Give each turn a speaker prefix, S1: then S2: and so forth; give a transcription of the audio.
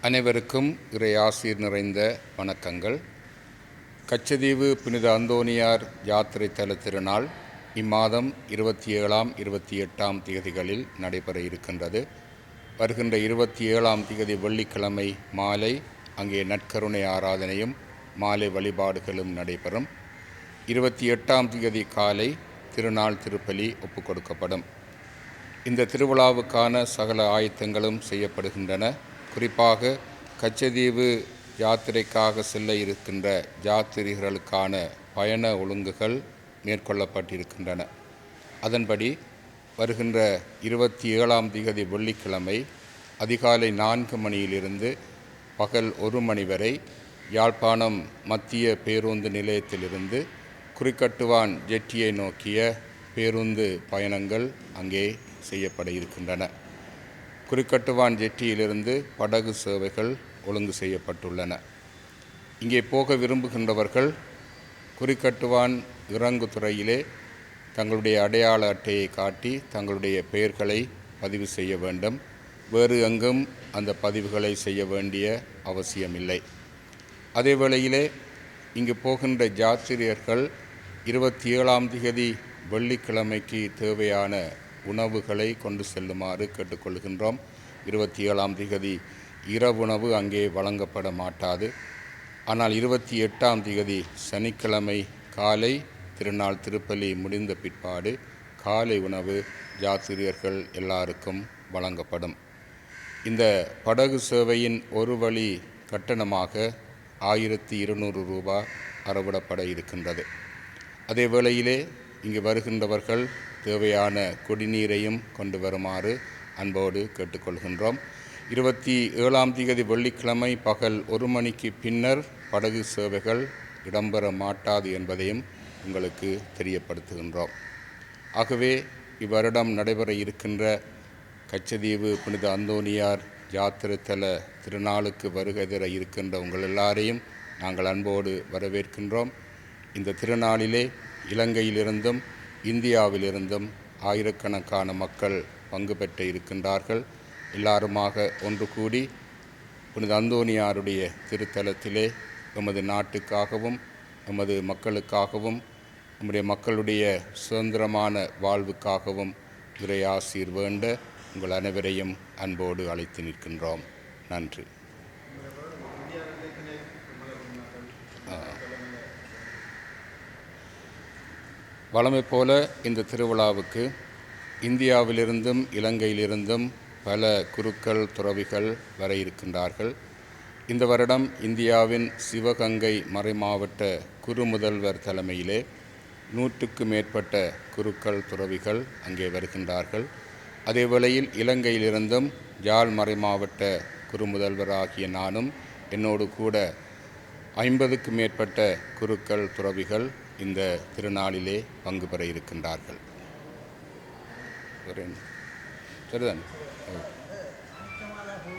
S1: அனைவருக்கும் இறையாசீர் நிறைந்த வணக்கங்கள். கச்சதீவு புனித அந்தோனியார் யாத்திரை தல திருநாள் இம்மாதம் 27ஆம் 28ஆம் தேதிகளில் நடைபெற இருக்கின்றது. வருகின்ற 27ஆம் தேதி வெள்ளிக்கிழமை மாலை அங்கே நற்கருணை ஆராதனையும் மாலை வழிபாடுகளும் நடைபெறும். 28ஆம் தேதி காலை திருநாள் திருப்பலி ஒப்புக் கொடுக்கப்படும். இந்த திருவிழாவுக்கான சகல ஆயத்தங்களும் செய்யப்படுகின்றன. குறிப்பாக கச்சதீவு யாத்திரைக்காக செல்ல இருக்கின்ற யாத்திரிகளுக்கான பயண ஒழுங்குகள் மேற்கொள்ளப்பட்டிருக்கின்றன. அதன்படி வருகின்ற 27ஆம் தேதி வெள்ளிக்கிழமை அதிகாலை 4 மணியிலிருந்து பகல் 1 மணி வரை யாழ்ப்பாணம் மத்திய பேருந்து நிலையத்திலிருந்து குறிக்கட்டுவான் ஜெட்டியை நோக்கிய பேருந்து பயணங்கள் அங்கே செய்யப்பட இருக்கின்றன. குறிக்கட்டுவான் ஜெட்டியிலிருந்து படகு சேவைகள் ஒழுங்கு செய்யப்பட்டுள்ளன. இங்கே போக விரும்புகின்றவர்கள் குறிக்கட்டுவான் இறங்குதுறையிலே தங்களுடைய அடையாள அட்டையை காட்டி தங்களுடைய பெயர்களை பதிவு செய்ய வேண்டும். வேறு எங்கும் அந்த பதிவுகளை செய்ய வேண்டிய அவசியமில்லை. அதே வேளையிலே இங்கு போகின்ற யாத்திரியர்கள் 27ஆம் தேதி வெள்ளிக்கிழமைக்கு தேவையான உணவுகளை கொண்டு செல்லுமாறு கேட்டுக்கொள்கின்றோம். 27ஆம் தேதி இரவுணவு அங்கே வழங்கப்பட மாட்டாது. ஆனால் 28ஆம் தேதி சனிக்கிழமை காலை திருநாள் திருப்பலி முடிந்த பிற்பாடு காலை உணவு யாத்திரியர்கள் எல்லாருக்கும் வழங்கப்படும். இந்த படகு சேவையின் ஒரு வழி கட்டணமாக 1200 ரூபாய் அறவிடப்பட இருக்கின்றது. அதே வேளையிலே இங்கு வருகின்றவர்கள் தேவையான குடிநீரையும் கொண்டு வருமாறு அன்போடு கேட்டுக்கொள்கின்றோம். 27ஆம் தேதி வெள்ளிக்கிழமை பகல் 1 மணிக்கு பின்னர் படகு சேவைகள் இடம்பெற மாட்டாது என்பதையும் உங்களுக்கு தெரியப்படுத்துகின்றோம். ஆகவே இவ்வருடம் நடைபெற இருக்கின்ற கச்சதீவு புனித அந்தோனியார் யாத்திரை தல திருநாளுக்கு வருகை தர இருக்கின்ற உங்கள் எல்லாரையும் நாங்கள் அன்போடு வரவேற்கின்றோம். இந்த திருநாளிலே இலங்கையிலிருந்தும் இந்தியாவிலிருந்தும் ஆயிரக்கணக்கான மக்கள் பங்கு பெற்று இருக்கின்றார்கள். எல்லாருமாக ஒன்று கூடி புனித அந்தோனியாருடைய திருத்தலத்திலே எமது நாட்டுக்காகவும் எமது மக்களுக்காகவும் நம்முடைய மக்களுடைய சுதந்திரமான வாழ்வுக்காகவும் இறையாசீர் வேண்ட உங்கள் அனைவரையும் அன்போடு அழைத்து நிற்கின்றோம். நன்றி. வழமை போல இந்த திருவிழாவுக்கு இந்தியாவிலிருந்தும் இலங்கையிலிருந்தும் பல குருக்கள் துறவிகள் வர இருக்கின்றார்கள். இந்த வருடம் இந்தியாவின் சிவகங்கை மறைமாவட்ட குரு முதல்வர் தலைமையிலே 100க்கும் மேற்பட்ட குருக்கள் துறவிகள் அங்கே வருகின்றார்கள். அதே வேளையில் இலங்கையிலிருந்தும் யாழ் மறைமாவட்ட குரு முதல்வர் ஆகிய நானும் என்னோடு கூட 50க்கும் மேற்பட்ட குருக்கள் துறவிகள் இந்த திருநாளிலே பங்கு பெற இருக்கின்றார்கள். சரிதான்.